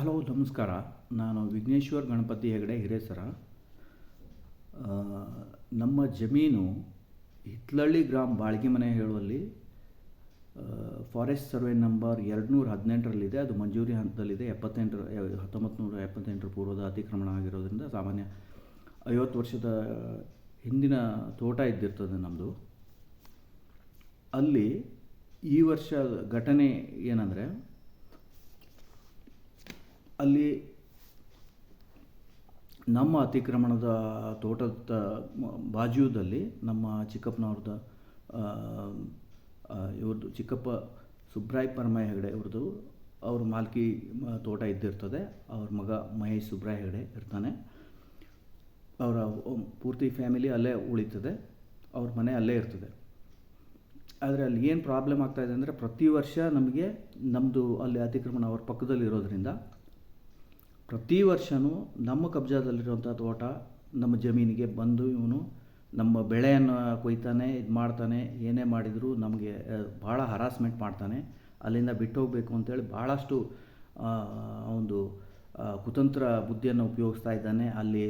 Hello ನಮಸ್ಕಾರ. ನಾನು ವಿಘ್ನೇಶ್ವರ್ ಗಣಪತಿ ಹೆಗಡೆ ಹಿರೇಸರ. ಆ, ನಮ್ಮ ಜಮೀನು ಹಿತ್ಲಳ್ಳಿ ಗ್ರಾಮ ಬಾಳ್ಗಿಮನೆ ಹೇಳುವಲ್ಲಿ ಫಾರೆಸ್ಟ್ ಸರ್ವೆ ನಂಬರ್ 218ರಲ್ಲಿದೆ. ಅದು ಮಂಜೂರಿ ಹಂತದಲ್ಲಿದೆ. 1978 ಪೂರ್ವದ ಅತಿಕ್ರಮಣ ಆಗಿರೋದ್ರಿಂದ ಸಾಮಾನ್ಯ 50 ವರ್ಷದ ಹಿಂದಿನ ತೋಟ ಇದ್ದಿರ್ತದೆ ನಮ್ಮದು. ಅಲ್ಲಿ ಈ ವರ್ಷ ಘಟನೆ ಏನಂದರೆ, ಅಲ್ಲಿ ನಮ್ಮ ಅತಿಕ್ರಮಣದ ತೋಟದ ಬಾಜುದಲ್ಲಿ ನಮ್ಮ ಚಿಕ್ಕಪ್ಪನವ್ರದ್ದು, ಇವ್ರದ್ದು ಚಿಕ್ಕಪ್ಪ ಸುಬ್ರಾಯ್ ಪರಮಯ್ಯ ಹೆಗಡೆ ಇವ್ರದ್ದು ಅವ್ರ ಮಾಲ್ಕಿ ತೋಟ ಇದ್ದಿರ್ತದೆ. ಅವ್ರ ಮಗ ಮಹೇಶ್ ಸುಬ್ರಾಯ್ ಹೆಗಡೆ ಇರ್ತಾನೆ. ಅವರ ಪೂರ್ತಿ ಫ್ಯಾಮಿಲಿ ಅಲ್ಲೇ ಉಳಿತದೆ, ಅವ್ರ ಮನೆ ಅಲ್ಲೇ ಇರ್ತದೆ. ಆದರೆ ಅಲ್ಲಿ ಏನು ಪ್ರಾಬ್ಲಮ್ ಆಗ್ತಾಯಿದೆ ಅಂದರೆ, ಪ್ರತಿ ವರ್ಷ ನಮಗೆ ನಮ್ಮದು ಅಲ್ಲಿ ಅತಿಕ್ರಮಣ ಅವ್ರ ಪಕ್ಕದಲ್ಲಿ ಇರೋದ್ರಿಂದ ಪ್ರತಿ ವರ್ಷವೂ ನಮ್ಮ ಕಬ್ಜಾದಲ್ಲಿರುವಂಥ ತೋಟ ನಮ್ಮ ಜಮೀನಿಗೆ ಬಂದು ಇವನು ನಮ್ಮ ಬೆಳೆಯನ್ನು ಕೊಯ್ತಾನೆ, ಇದು ಮಾಡ್ತಾನೆ. ಏನೇ ಮಾಡಿದರೂ ನಮಗೆ ಭಾಳ ಹರಾಸ್ಮೆಂಟ್ ಮಾಡ್ತಾನೆ. ಅಲ್ಲಿಂದ ಬಿಟ್ಟು ಹೋಗಬೇಕು ಅಂತೇಳಿ ಭಾಳಷ್ಟು ಒಂದು ಕುತಂತ್ರ ಬುದ್ಧಿಯನ್ನು ಉಪಯೋಗಿಸ್ತಾ ಇದ್ದಾನೆ. ಅಲ್ಲಿ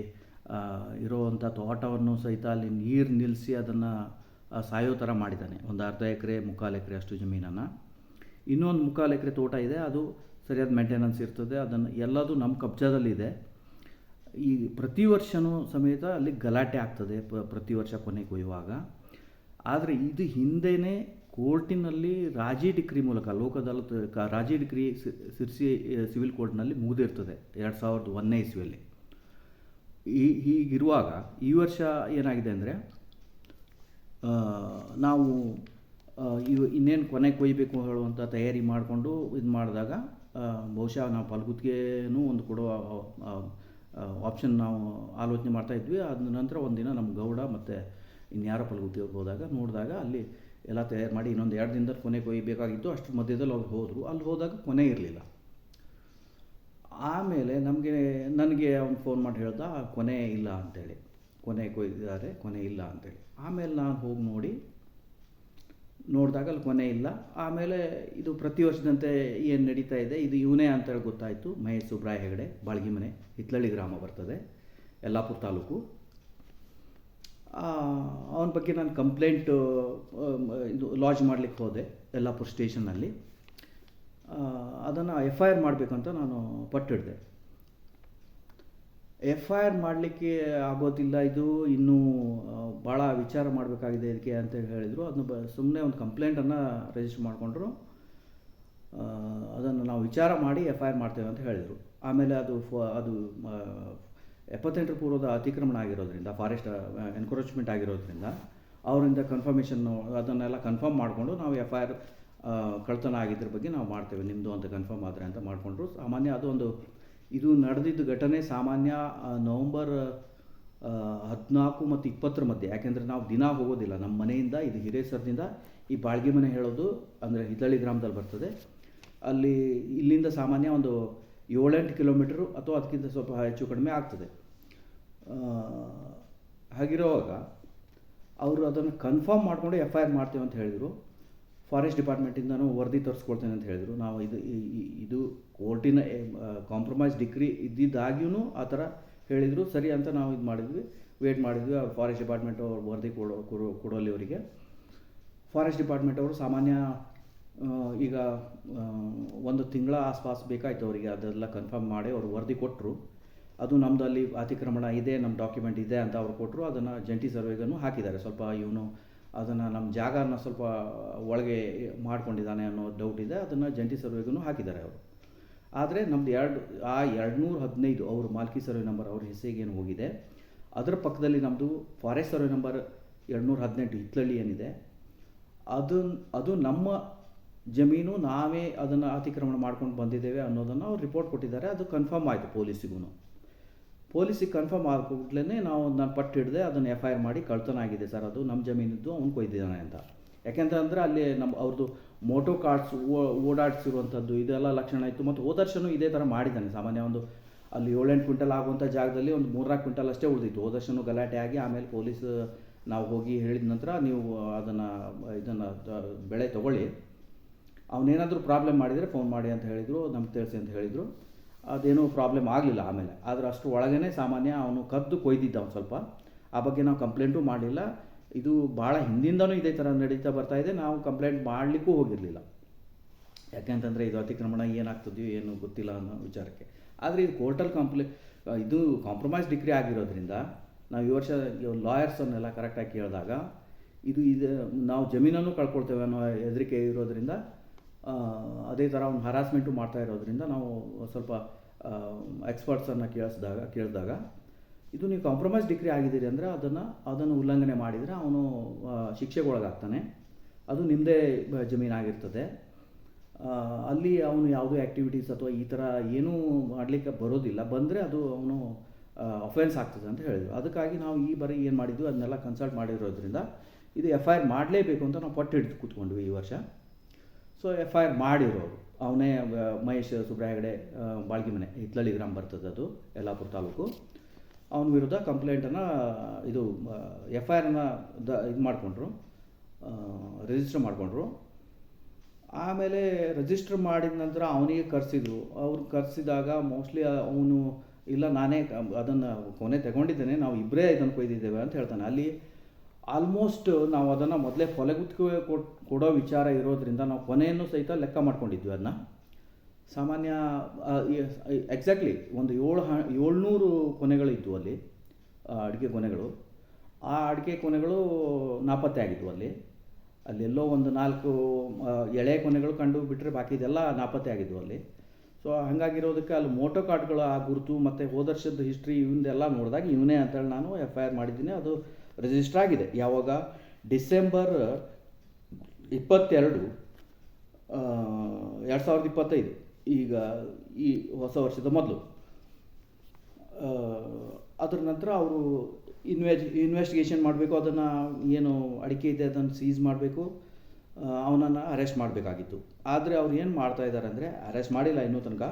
ಇರೋವಂಥ ತೋಟವನ್ನು ಸಹಿತ ಅಲ್ಲಿ ನೀರು ನಿಲ್ಲಿಸಿ ಅದನ್ನು ಸಾಯೋ ಥರ ಮಾಡಿದ್ದಾನೆ. ಒಂದು ಅರ್ಧ ಎಕರೆ 3/4 ಎಕರೆ ಅಷ್ಟು ಜಮೀನನ್ನು. ಇನ್ನೊಂದು 3/4 ಎಕರೆ ತೋಟ ಇದೆ, ಅದು ಸರಿಯಾದ ಮೇಂಟೆನೆನ್ಸ್ ಇರ್ತದೆ. ಅದನ್ನು ಎಲ್ಲದೂ ನಮ್ಮ ಕಬ್ಜಾದಲ್ಲಿದೆ. ಈ ಪ್ರತಿ ವರ್ಷವೂ ಸಮೇತ ಅಲ್ಲಿ ಗಲಾಟೆ ಆಗ್ತದೆ ಪ್ರತಿ ವರ್ಷ ಕೊನೆ ಕೊಯ್ಯುವಾಗ. ಆದರೆ ಇದು ಹಿಂದೆಯೇ ಕೋರ್ಟಿನಲ್ಲಿ ರಾಜಿ ಡಿಕ್ರಿ ಮೂಲಕ, ಲೋಕ ಅದಾಲತ್ ರಾಜಿ ಡಿಕ್ರಿ ಸಿರ್ಸಿ ಸಿವಿಲ್ ಕೋರ್ಟ್ನಲ್ಲಿ ಮುಗಿದಿರ್ತದೆ 2001ನೇ ಇಸ್ವಿಯಲ್ಲಿ. ಹೀಗಿರುವಾಗ ಈ ವರ್ಷ ಏನಾಗಿದೆ ಅಂದರೆ, ನಾವು ಇನ್ನೇನು ಕೊನೆ ಕೊಯ್ಯಬೇಕು ಹೇಳುವಂಥ ತಯಾರಿ ಮಾಡಿಕೊಂಡು ಇದು ಮಾಡಿದಾಗ, ಬಹುಶಃ ನಾವು ಫಲಗುತ್ತಿಗೆನೂ ಒಂದು ಕೊಡೋ ಆಪ್ಷನ್ ನಾವು ಆಲೋಚನೆ ಮಾಡ್ತಾಯಿದ್ವಿ. ಅದ ನಂತರ ಒಂದಿನ ನಮ್ಮ ಗೌಡ ಮತ್ತು ಇನ್ಯಾರೋ ಫಲಗುತ್ತಿಗೆ ನೋಡಿದಾಗ ಅಲ್ಲಿ ಎಲ್ಲ ತಯಾರು ಮಾಡಿ ಇನ್ನೊಂದು 2 ದಿನದಲ್ಲಿ ಕೊನೆ ಕೊಯ್ಯಬೇಕಾಗಿತ್ತು. ಅಷ್ಟು ಮಧ್ಯದಲ್ಲಿ ಅವ್ರು ಹೋದರು. ಅಲ್ಲಿ ಹೋದಾಗ ಕೊನೆ ಇರಲಿಲ್ಲ. ಆಮೇಲೆ ನನಗೆ ಅವ್ನು ಫೋನ್ ಮಾಡಿ ಹೇಳ್ದ, ಕೊನೆ ಇಲ್ಲ ಅಂಥೇಳಿ, ಕೊನೆ ಕೊಯ್ದಿದ್ದಾರೆ, ಕೊನೆ ಇಲ್ಲ ಅಂಥೇಳಿ. ಆಮೇಲೆ ನಾನು ಹೋಗಿ ನೋಡಿದಾಗ ಅಲ್ಲಿ ಕೊನೆ ಇಲ್ಲ. ಆಮೇಲೆ ಇದು ಪ್ರತಿ ವರ್ಷದಂತೆ ಏನು ನಡೀತಾ ಇದೆ, ಇದು ಇವನೇ ಅಂತೇಳಿ ಗೊತ್ತಾಯಿತು. ಮಹೇಶ್ ಸುಬ್ರಾಯ್ ಹೆಗಡೆ, ಬಾಳ್ಗಿಮನೆ, ಹಿತ್ಲಳ್ಳಿ ಗ್ರಾಮ ಬರ್ತದೆ, ಯಲ್ಲಾಪುರ ತಾಲೂಕು. ಅವನ ಬಗ್ಗೆ ನಾನು ಕಂಪ್ಲೇಂಟು ಇದು ಲಾಡ್ಜ್ ಮಾಡಲಿಕ್ಕೆ ಹೋದೆ ಯಲ್ಲಾಪುರ ಸ್ಟೇಷನ್ನಲ್ಲಿ. ಅದನ್ನು FIR ಮಾಡಬೇಕಂತ ನಾನು ಪಟ್ಟಿಡಿದೆ. FIR ಮಾಡಲಿಕ್ಕೆ ಆಗೋದಿಲ್ಲ, ಇದು ಇನ್ನೂ ಭಾಳ ವಿಚಾರ ಮಾಡಬೇಕಾಗಿದೆ ಇದಕ್ಕೆ ಅಂತ ಹೇಳಿದರು. ಅದನ್ನು ಸುಮ್ಮನೆ ಒಂದು ಕಂಪ್ಲೇಂಟನ್ನು ರಿಜಿಸ್ಟರ್ ಮಾಡಿಕೊಂಡ್ರು. ಅದನ್ನು ನಾವು ವಿಚಾರ ಮಾಡಿ FIR ಮಾಡ್ತೇವೆ ಅಂತ ಹೇಳಿದರು. ಆಮೇಲೆ ಅದು 78 ಪೂರ್ವದ ಅತಿಕ್ರಮಣ ಆಗಿರೋದ್ರಿಂದ, ಫಾರೆಸ್ಟ್ ಎನ್ಕ್ರೋಚ್ಮೆಂಟ್ ಆಗಿರೋದ್ರಿಂದ ಅವರಿಂದ ಕನ್ಫರ್ಮೇಷನ್ನು ಅದನ್ನೆಲ್ಲ ಕನ್ಫರ್ಮ್ ಮಾಡಿಕೊಂಡು ನಾವು FIR ಕಳ್ತನ ಆಗಿದ್ರ ಬಗ್ಗೆ ನಾವು ಮಾಡ್ತೇವೆ ನಿಮ್ಮದು ಅಂತ ಕನ್ಫರ್ಮ್ ಆದರೆ ಅಂತ ಮಾಡಿಕೊಂಡ್ರು. ಸಾಮಾನ್ಯ ಇದು ನಡೆದಿದ್ದ ಘಟನೆ ಸಾಮಾನ್ಯ ನವಂಬರ್ 14 ಮತ್ತು 20 ಮಧ್ಯೆ. ಯಾಕೆಂದರೆ ನಾವು ದಿನ ಹೋಗೋದಿಲ್ಲ ನಮ್ಮ ಮನೆಯಿಂದ. ಇದು ಹಿರೇಸರದಿಂದ ಈ ಬಾಳ್ಗಿಮನೆ ಹೇಳೋದು ಅಂದರೆ ಹಿತ್ಲಳ್ಳಿ ಗ್ರಾಮದಲ್ಲಿ ಬರ್ತದೆ. ಇಲ್ಲಿಂದ ಸಾಮಾನ್ಯ ಒಂದು 7-8 ಕಿಲೋಮೀಟ್ರು ಅಥವಾ ಅದಕ್ಕಿಂತ ಸ್ವಲ್ಪ ಹೆಚ್ಚು ಕಡಿಮೆ ಆಗ್ತದೆ. ಹಾಗಿರುವಾಗ ಅವರು ಅದನ್ನು ಕನ್ಫರ್ಮ್ ಮಾಡಿಕೊಂಡು FIR ಮಾಡ್ತೇವೆ ಅಂತ ಹೇಳಿದರು. ಫಾರೆಸ್ಟ್ ಡಿಪಾರ್ಟ್ಮೆಂಟಿಂದನೂ ವರದಿ ತರಿಸ್ಕೊಳ್ತೇನೆ ಅಂತ ಹೇಳಿದರು. ನಾವು ಇದು ಕೋರ್ಟಿನ ಕಾಂಪ್ರಮೈಸ್ ಡಿಗ್ರಿ ಇದ್ದಿದ್ದಾಗ್ಯೂ ಆ ಥರ ಹೇಳಿದರು. ಸರಿ ಅಂತ ನಾವು ವೇಟ್ ಮಾಡಿದ್ವಿ. ಅವ್ರು ಫಾರೆಸ್ಟ್ ಡಿಪಾರ್ಟ್ಮೆಂಟ್ ಅವ್ರು ವರದಿ ಕೊಡೋಲ್ಲಿ ಅವರಿಗೆ. ಫಾರೆಸ್ಟ್ ಡಿಪಾರ್ಟ್ಮೆಂಟ್ ಅವರು ಸಾಮಾನ್ಯ ಈಗ 1 ತಿಂಗಳ ಆಸ್ಪಾಸ್ ಬೇಕಾಯ್ತು ಅವರಿಗೆ ಅದೆಲ್ಲ ಕನ್ಫರ್ಮ್ ಮಾಡಿ ಅವರು ವರದಿ ಕೊಟ್ಟರು. ಅದು ನಮ್ಮದು ಅಲ್ಲಿ ಅತಿಕ್ರಮಣ ಇದೆ, ನಮ್ಮ ಡಾಕ್ಯುಮೆಂಟ್ ಇದೆ ಅಂತ ಅವ್ರು ಕೊಟ್ಟರು. ಅದನ್ನು ಜಂಟಿ ಸರ್ವೆಗೂ ಹಾಕಿದ್ದಾರೆ. ಸ್ವಲ್ಪ ಇವನು ಅದನ್ನು ನಮ್ಮ ಜಾಗನ ಸ್ವಲ್ಪ ಒಳಗೆ ಮಾಡ್ಕೊಂಡಿದ್ದಾನೆ ಅನ್ನೋ ಡೌಟ್ ಇದೆ. ಅದನ್ನು ಜಂಟಿ ಸರ್ವೆಗೂ ಹಾಕಿದ್ದಾರೆ ಅವರು. ಆದರೆ ನಮ್ಮದು 215 ಅವರು ಮಾಲ್ಕಿ ಸರ್ವೆ ನಂಬರ್ ಅವ್ರ ಹೆಸರಿಗೇನು ಹೋಗಿದೆ, ಅದರ ಪಕ್ಕದಲ್ಲಿ ನಮ್ಮದು ಫಾರೆಸ್ಟ್ ಸರ್ವೆ ನಂಬರ್ 218 ಹಿತ್ಲಳ್ಳಿ ಏನಿದೆ, ಅದು ನಮ್ಮ ಜಮೀನು, ನಾವೇ ಅದನ್ನು ಅತಿಕ್ರಮಣ ಮಾಡ್ಕೊಂಡು ಬಂದಿದ್ದೇವೆ ಅನ್ನೋದನ್ನು ಅವ್ರು ರಿಪೋರ್ಟ್ ಕೊಟ್ಟಿದ್ದಾರೆ. ಅದು ಕನ್ಫರ್ಮ್ ಆಯಿತು ಪೊಲೀಸಿಗೆ ಕನ್ಫರ್ಮ್ ಆದ ಕೂಡಲೇ ನಾನು ಪಟ್ಟು ಹಿಡಿದೆ. ಅದನ್ನು FIR ಮಾಡಿ ಕಳ್ತನ ಆಗಿದೆ ಸರ್, ಅದು ನಮ್ಮ ಜಮೀನಿದ್ದು, ಅವ್ನು ಕೊಯ್ದಿದ್ದಾನೆ ಅಂತ. ಯಾಕೆಂತಂದರೆ ಅಲ್ಲಿ ಅವ್ರದ್ದು ಮೋಟೋ ಕಾರ್ಡ್ಸ್ ಓಡಾಡಿಸಿರುವಂಥದ್ದು ಇದೆಲ್ಲ ಲಕ್ಷಣ ಇತ್ತು. ಮತ್ತು ಹೋದ ವರ್ಷವೂ ಇದೇ ಥರ ಮಾಡಿದ್ದಾನೆ. ಸಾಮಾನ್ಯ ಅಲ್ಲಿ 7-8 ಕ್ವಿಂಟಲ್ ಆಗುವಂಥ ಜಾಗದಲ್ಲಿ ಒಂದು 3-4 ಕ್ವಿಂಟಲ್ ಅಷ್ಟೇ ಉಳಿದಿತ್ತು. ಹೋದ ವರ್ಷವೂ ಗಲಾಟೆ ಆಗಿ ಆಮೇಲೆ ಪೊಲೀಸ್ ನಾವು ಹೋಗಿ ಹೇಳಿದ ನಂತರ ನೀವು ಇದನ್ನು ಬೆಳೆ ತೊಗೊಳ್ಳಿ, ಅವನೇನಾದರೂ ಪ್ರಾಬ್ಲಮ್ ಮಾಡಿದರೆ ಫೋನ್ ಮಾಡಿ ಅಂತ ಹೇಳಿದರು, ನಮ್ಗೆ ತಿಳಿಸಿ ಅಂತ ಹೇಳಿದರು. ಅದೇನೂ ಪ್ರಾಬ್ಲಮ್ ಆಗಲಿಲ್ಲ ಆಮೇಲೆ. ಆದರೆ ಅಷ್ಟು ಒಳಗೇ ಸಾಮಾನ್ಯ ಅವನು ಕದ್ದು ಕೊಯ್ದಿದ್ದ ಒಂದು ಸ್ವಲ್ಪ. ಆ ಬಗ್ಗೆ ನಾವು ಕಂಪ್ಲೇಂಟು ಮಾಡಲಿಲ್ಲ. ಇದು ಭಾಳ ಹಿಂದಿಂದನೂ ಇದೇ ಥರ ನಡೀತಾ ಬರ್ತಾ ಇದೆ. ನಾವು ಕಂಪ್ಲೇಂಟ್ ಮಾಡಲಿಕ್ಕೂ ಹೋಗಿರಲಿಲ್ಲ. ಯಾಕೆಂತಂದರೆ ಇದು ಅತಿಕ್ರಮಣ ಏನಾಗ್ತದೆಯೋ ಏನು ಗೊತ್ತಿಲ್ಲ ಅನ್ನೋ ವಿಚಾರಕ್ಕೆ. ಆದರೆ ಇದು ಕೋರ್ಟಲ್ಲಿ ಇದು ಕಾಂಪ್ರಮೈಸ್ ಡಿಗ್ರಿ ಆಗಿರೋದ್ರಿಂದ ನಾವು ಈ ವರ್ಷ ಲಾಯರ್ಸನ್ನೆಲ್ಲ ಕರೆಕ್ಟಾಗಿ ಕೇಳಿದಾಗ ಇದು ನಾವು ಜಮೀನನ್ನು ಕಳ್ಕೊಳ್ತೇವೆ ಅನ್ನೋ ಹೆದರಿಕೆ ಇರೋದ್ರಿಂದ, ಅದೇ ಥರ ಒಂದು ಹರಾಸ್ಮೆಂಟು ಮಾಡ್ತಾ ಇರೋದ್ರಿಂದ ನಾವು ಸ್ವಲ್ಪ ಎಕ್ಸ್ಪರ್ಟ್ಸನ್ನು ಕೇಳಿದಾಗ ಇದು ನೀವು ಕಾಂಪ್ರಮೈಸ್ ಡಿಗ್ರಿ ಆಗಿದ್ದೀರಿ ಅಂದರೆ ಅದನ್ನು ಉಲ್ಲಂಘನೆ ಮಾಡಿದರೆ ಅವನು ಶಿಕ್ಷೆಗೊಳಗಾಗ್ತಾನೆ. ಅದು ನಿಮ್ಮದೇ ಜಮೀನಾಗಿರ್ತದೆ. ಅಲ್ಲಿ ಅವನು ಯಾವುದೋ ಆ್ಯಕ್ಟಿವಿಟೀಸ್ ಅಥವಾ ಈ ಥರ ಏನೂ ಮಾಡಲಿಕ್ಕೆ ಬರೋದಿಲ್ಲ. ಬಂದರೆ ಅದು ಅವನು ಅಫೆನ್ಸ್ ಆಗ್ತದೆ ಅಂತ ಹೇಳಿದರು. ಅದಕ್ಕಾಗಿ ನಾವು ಈ ಬಾರಿ ಏನು ಮಾಡಿದ್ವಿ ಅದನ್ನೆಲ್ಲ ಕನ್ಸಲ್ಟ್ ಮಾಡಿರೋದ್ರಿಂದ ಇದು FIR ಮಾಡಲೇಬೇಕು ಅಂತ ನಾವು ಪಟ್ಟು ಹಿಡಿದು ಕೂತ್ಕೊಂಡ್ವಿ ಈ ವರ್ಷ. ಸೊ FIR ಮಾಡಿರೋರು ಅವನೇ ಮಹೇಶ್ ಸುಬ್ರಾಯ ಹೆಗಡೆ, ಬಾಳ್ಗಿಮನೆ, ಹಿತ್ಲಳ್ಳಿ ಗ್ರಾಮ ಬರ್ತದೆ, ಅದು ಯಲ್ಲಾಪುರ ತಾಲೂಕು. ಅವನ ವಿರುದ್ಧ ಕಂಪ್ಲೇಂಟನ್ನು FIRನ ಇದು ಮಾಡಿಕೊಂಡ್ರು, ರಿಜಿಸ್ಟರ್ ಮಾಡಿಕೊಂಡ್ರು. ಆಮೇಲೆ ರಿಜಿಸ್ಟರ್ ಮಾಡಿದ ನಂತರ ಅವನಿಗೆ ಕರೆಸಿದ್ರು. ಅವ್ರು ಕರೆಸಿದಾಗ ಮೋಸ್ಟ್ಲಿ ಅವನು ಇಲ್ಲ ನಾನೇ ಅದನ್ನು ಕೊನೆ ತಗೊಂಡಿದ್ದೇನೆ, ನಾವು ಇಬ್ಬರೇ ಇದನ್ನು ಕೊಯ್ದಿದ್ದೇವೆ ಅಂತ ಹೇಳ್ತಾನೆ. ಅಲ್ಲಿ ಆಲ್ಮೋಸ್ಟ್ ನಾವು ಅದನ್ನು ಮೊದಲೇ ಕೊಲೆಗುತ್ತಿಗೆ ಕೊಡೋ ವಿಚಾರ ಇರೋದ್ರಿಂದ ನಾವು ಕೊನೆಯನ್ನು ಸಹಿತ ಲೆಕ್ಕ ಮಾಡ್ಕೊಂಡಿದ್ವಿ ಅದನ್ನ. ಸಾಮಾನ್ಯ ಎಕ್ಸಾಕ್ಟ್ಲಿ ಒಂದು 700 ಕೊನೆಗಳಿದ್ವು ಅಲ್ಲಿ, ಅಡಿಕೆ ಕೊನೆಗಳು. ಆ ಅಡಿಕೆ ಕೊನೆಗಳು ನಾಪತ್ತೆ ಆಗಿದ್ವು ಅಲ್ಲೆಲ್ಲೋ ಒಂದು 4 ಎಳೆ ಕೊನೆಗಳು ಕಂಡು ಬಿಟ್ಟರೆ ಬಾಕಿ ಇದೆಲ್ಲ ನಾಪತ್ತೆ ಆಗಿದ್ವು ಅಲ್ಲಿ. ಸೊ ಹಾಗಾಗಿರೋದಕ್ಕೆ ಅಲ್ಲಿ ಮೋಟೋ ಕಾರ್ಡ್ಗಳು ಆ ಗುರುತು ಮತ್ತು ಹೋದ ವರ್ಷದ ಹಿಸ್ಟ್ರಿ ಇವನ್ನೆಲ್ಲ ನೋಡಿದಾಗ ಇವನೇ ಅಂತೇಳಿ ನಾನು FIR ಮಾಡಿದ್ದೀನಿ. ಅದು ರಿಜಿಸ್ಟರ್ ಆಗಿದೆ. ಯಾವಾಗ? ಡಿಸೆಂಬರ್ 22, 2025, ಈಗ ಈ ಹೊಸ ವರ್ಷದ ಮೊದಲು. ಅದರ ನಂತರ ಅವರು ಇನ್ವೆಸ್ಟಿಗೇಷನ್ ಮಾಡಬೇಕು. ಅದನ್ನು ಏನು ಅಡಿಕೆ ಇದೆ ಅದನ್ನು ಸೀಸ್ ಮಾಡಬೇಕು, ಅವನನ್ನು ಅರೆಸ್ಟ್ ಮಾಡಬೇಕಾಗಿತ್ತು. ಆದರೆ ಅವ್ರು ಏನು ಮಾಡ್ತಾ ಇದ್ದಾರೆ ಅಂದರೆ, ಅರೆಸ್ಟ್ ಮಾಡಿಲ್ಲ ಇನ್ನೂ ತನಕ.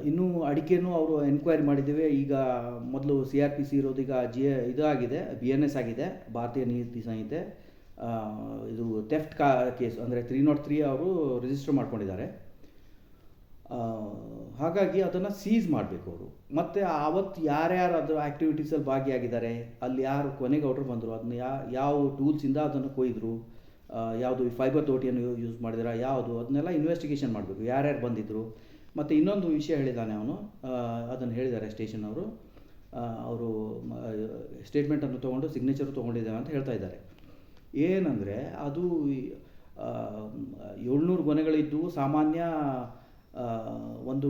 ಇನ್ನೂ ಅಡಿಕೆನೂ ಅವರು ಎನ್ಕ್ವೈರಿ ಮಾಡಿದ್ದೇವೆ. ಈಗ ಮೊದಲು CRPC ಇರೋದು ಈಗ ಇದು ಆಗಿದೆ, BNS ಆಗಿದೆ, ಭಾರತೀಯ ನೀತಿ ಸಂಹಿತೆ. ಇದು ಥೆಫ್ಟ್ ಕೇಸ್ ಅಂದರೆ 303 ಅವರು ರಿಜಿಸ್ಟರ್ ಮಾಡ್ಕೊಂಡಿದ್ದಾರೆ. ಹಾಗಾಗಿ ಅದನ್ನು ಸೀಸ್ ಮಾಡಬೇಕು ಅವರು. ಮತ್ತು ಆವತ್ತು ಯಾರ್ಯಾರು ಅದರ ಆ್ಯಕ್ಟಿವಿಟೀಸಲ್ಲಿ ಭಾಗಿಯಾಗಿದ್ದಾರೆ, ಅಲ್ಲಿ ಯಾರು ಕೊನೆಗೌಡರು ಬಂದರು, ಅದನ್ನ ಯಾವ ಟೂಲ್ಸಿಂದ ಅದನ್ನು ಕೊಯ್ದರು, ಯಾವುದು ಫೈಬರ್ ತೋಟಿಯನ್ನು ಯೂಸ್ ಮಾಡಿದಾರೆ, ಯಾವುದು, ಅದನ್ನೆಲ್ಲ ಇನ್ವೆಸ್ಟಿಗೇಷನ್ ಮಾಡಬೇಕು, ಯಾರ್ಯಾರು ಬಂದಿದ್ದರು. ಮತ್ತು ಇನ್ನೊಂದು ವಿಷಯ ಹೇಳಿದ್ದಾನೆ ಅವನು, ಅದನ್ನು ಹೇಳಿದ್ದಾರೆ ಸ್ಟೇಷನ್ ಅವರು ಸ್ಟೇಟ್ಮೆಂಟನ್ನು ತೊಗೊಂಡು ಸಿಗ್ನೇಚರು ತೊಗೊಂಡಿದ್ದೇವೆ ಅಂತ ಹೇಳ್ತಾ ಇದ್ದಾರೆ. ಏನಂದರೆ ಅದು 700 ಗೊನೆಗಳಿದ್ದು ಸಾಮಾನ್ಯ ಒಂದು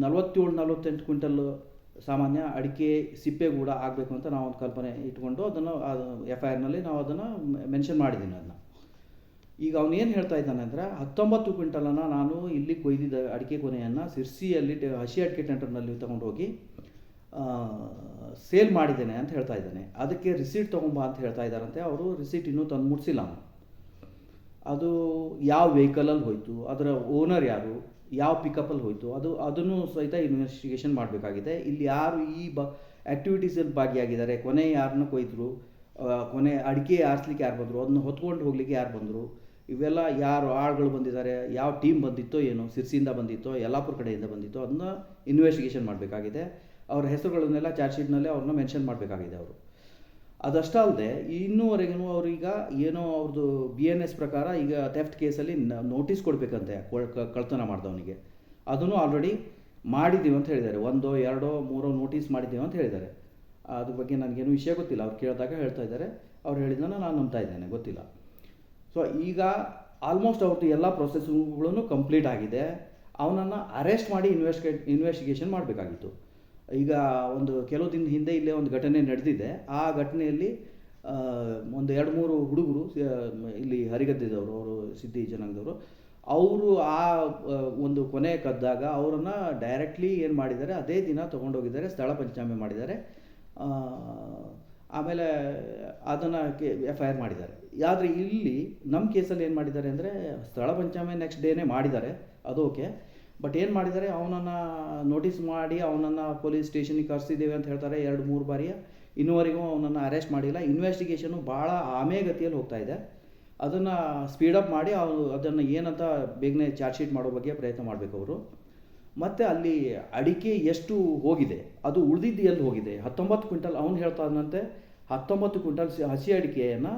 47-48 ಕ್ವಿಂಟಲ್ ಸಾಮಾನ್ಯ ಅಡಿಕೆ ಸಿಪ್ಪೆಗೂಡ ಆಗಬೇಕು ಅಂತ ನಾವು ಒಂದು ಕಲ್ಪನೆ ಇಟ್ಕೊಂಡು ಅದನ್ನು FIRನಲ್ಲಿ ನಾವು ಅದನ್ನು ಮೆನ್ಷನ್ ಮಾಡಿದ್ದೀನಿ ಅದನ್ನು. ಈಗ ಅವನು ಏನು ಹೇಳ್ತಾ ಇದ್ದಾನೆ ಅಂದರೆ 19 ಕ್ವಿಂಟಲನ್ನು ನಾನು ಇಲ್ಲಿ ಕೊಯ್ದಿದ್ದ ಅಡಿಕೆ ಕೊನೆಯನ್ನು ಸಿರ್ಸಿಯಲ್ಲಿ ಹಸಿ ಅಡಿಕೆ ಟೆಂಡರ್ನಲ್ಲಿ ತೊಗೊಂಡೋಗಿ ಸೇಲ್ ಮಾಡಿದ್ದೇನೆ ಅಂತ ಹೇಳ್ತಾ ಇದ್ದಾನೆ. ಅದಕ್ಕೆ ರಿಸೀಟ್ ತೊಗೊಂಬ ಅಂತ ಹೇಳ್ತಾ ಇದ್ದಾರಂತೆ. ಅವರು ರಿಸೀಟ್ ಇನ್ನೂ ತಂದು ಮುಟ್ಸಿಲ್ಲ ಅವನು. ಅದು ಯಾವ ವೆಹಿಕಲಲ್ಲಿ ಹೋಯಿತು, ಅದರ ಓನರ್ ಯಾರು, ಯಾವ ಪಿಕಪ್ಪಲ್ಲಿ ಹೋಯಿತು, ಅದನ್ನು ಸಹಿತ ಇನ್ವೆಸ್ಟಿಗೇಷನ್ ಮಾಡಬೇಕಾಗಿದೆ. ಇಲ್ಲಿ ಯಾರು ಈ ಆ್ಯಕ್ಟಿವಿಟೀಸಲ್ಲಿ ಭಾಗಿಯಾಗಿದ್ದಾರೆ, ಕೊನೆ ಯಾರನ್ನ ಕೊಯ್ದರು, ಕೊನೆ ಅಡಿಕೆ ಆರಿಸ್ಲಿಕ್ಕೆ ಯಾರು ಬಂದರು, ಅದನ್ನು ಹೊತ್ಕೊಂಡು ಹೋಗ್ಲಿಕ್ಕೆ ಯಾರು ಬಂದರು, ಇವೆಲ್ಲ ಯಾರು ಆಳುಗಳು ಬಂದಿದ್ದಾರೆ, ಯಾವ ಟೀಮ್ ಬಂದಿತ್ತೋ ಏನೋ, ಸಿರ್ಸಿಯಿಂದ ಬಂದಿತ್ತೋ ಯಲ್ಲಾಪುರ ಕಡೆಯಿಂದ ಬಂದಿತ್ತೋ, ಅದನ್ನ ಇನ್ವೆಸ್ಟಿಗೇಷನ್ ಮಾಡಬೇಕಾಗಿದೆ. ಅವ್ರ ಹೆಸರುಗಳನ್ನೆಲ್ಲ ಚಾರ್ಜ್ ಶೀಟ್ನಲ್ಲಿ ಅವ್ರನ್ನ ಮೆನ್ಷನ್ ಮಾಡಬೇಕಾಗಿದೆ ಅವರು. ಅದಷ್ಟಲ್ಲದೆ ಇನ್ನೂವರೆಗೂ ಅವ್ರೀಗ ಏನೋ ಅವ್ರದ್ದು BNS ಪ್ರಕಾರ ಈಗ ಥೆಫ್ಟ್ ಕೇಸಲ್ಲಿ ನೋಟಿಸ್ ಕೊಡಬೇಕಂತೆ ಕಳ್ತನ ಮಾಡಿದವನಿಗೆ. ಅದನ್ನು ಆಲ್ರೆಡಿ ಮಾಡಿದ್ದೀವಿ ಅಂತ ಹೇಳಿದ್ದಾರೆ. 1, 2, 3 ನೋಟಿಸ್ ಮಾಡಿದ್ದೀವಿ ಅಂತ ಹೇಳಿದ್ದಾರೆ. ಅದ್ರ ಬಗ್ಗೆ ನನಗೇನು ವಿಷಯ ಗೊತ್ತಿಲ್ಲ. ಅವ್ರು ಕೇಳಿದಾಗ ಹೇಳ್ತಾ ಇದ್ದಾರೆ. ಅವ್ರು ಹೇಳಿದ್ದನ್ನು ನಾನು ನಂಬ್ತಾ ಇದ್ದೇನೆ, ಗೊತ್ತಿಲ್ಲ. ಸೊ ಈಗ ಆಲ್ಮೋಸ್ಟ್ ಅವ್ರದ್ದು ಎಲ್ಲ ಪ್ರೊಸೆಸ್ಗಳನ್ನು ಕಂಪ್ಲೀಟ್ ಆಗಿದೆ. ಅವನನ್ನು ಅರೆಸ್ಟ್ ಮಾಡಿ ಇನ್ವೆಸ್ಟಿಗೇಷನ್ ಮಾಡಬೇಕಾಗಿತ್ತು. ಈಗ ಒಂದು ಕೆಲವು ದಿನದ ಹಿಂದೆ ಇಲ್ಲೇ ಒಂದು ಘಟನೆ ನಡೆದಿದೆ. ಆ ಘಟನೆಯಲ್ಲಿ ಒಂದು 2-3 ಹುಡುಗರು ಇಲ್ಲಿ ಹರಿಗದ್ದಿದವರು, ಅವರು ಸಿದ್ಧಿ ಜನಾಂಗದವರು, ಅವರು ಆ ಒಂದು ಕೊನೆ ಕದ್ದಾಗ ಅವರನ್ನು ಡೈರೆಕ್ಟ್ಲಿ ಏನು ಮಾಡಿದ್ದಾರೆ, ಅದೇ ದಿನ ತೊಗೊಂಡೋಗಿದ್ದಾರೆ, ಸ್ಥಳ ಪಂಚನಾಮೆ ಮಾಡಿದ್ದಾರೆ. ಆಮೇಲೆ ಅದನ್ನು FIR ಮಾಡಿದ್ದಾರೆ. ಆದರೆ ಇಲ್ಲಿ ನಮ್ಮ ಕೇಸಲ್ಲಿ ಏನು ಮಾಡಿದ್ದಾರೆ ಅಂದರೆ, ಸ್ಥಳ ಪಂಚನಾಮೆ ನೆಕ್ಸ್ಟ್ ಡೇನೇ ಮಾಡಿದ್ದಾರೆ, ಅದು ಓಕೆ. ಬಟ್ ಏನು ಮಾಡಿದ್ದಾರೆ, ಅವನನ್ನು ನೋಟಿಸ್ ಮಾಡಿ ಅವನನ್ನು ಪೊಲೀಸ್ ಸ್ಟೇಷನಿಗೆ ಕರೆಸಿದ್ದೇವೆ ಅಂತ ಹೇಳ್ತಾರೆ 2-3 ಬಾರಿ. ಇನ್ನೂವರೆಗೂ ಅವನನ್ನು ಅರೆಸ್ಟ್ ಮಾಡಿಲ್ಲ. ಇನ್ವೆಸ್ಟಿಗೇಷನು ಭಾಳ ಆಮೆಗತಿಯಲ್ಲಿ ಹೋಗ್ತಾ ಇದೆ. ಅದನ್ನು ಸ್ಪೀಡಪ್ ಮಾಡಿ ಅದನ್ನು ಏನಂತ ಬೇಗನೆ ಚಾರ್ಜ್ ಶೀಟ್ ಮಾಡೋ ಬಗ್ಗೆ ಪ್ರಯತ್ನ ಮಾಡಬೇಕು ಅವರು. ಮತ್ತು ಅಲ್ಲಿ ಅಡಿಕೆ ಎಷ್ಟು ಹೋಗಿದೆ, ಅದು ಉಳಿದಿದ್ದು ಎಲ್ಲಿ ಹೋಗಿದೆ. 19 ಕ್ವಿಂಟಲ್ ಅವನು ಹೇಳ್ತಾನಂತೆ. 19 ಕ್ವಿಂಟಲ್ ಹಸಿ ಅಡಿಕೆಯನ್ನು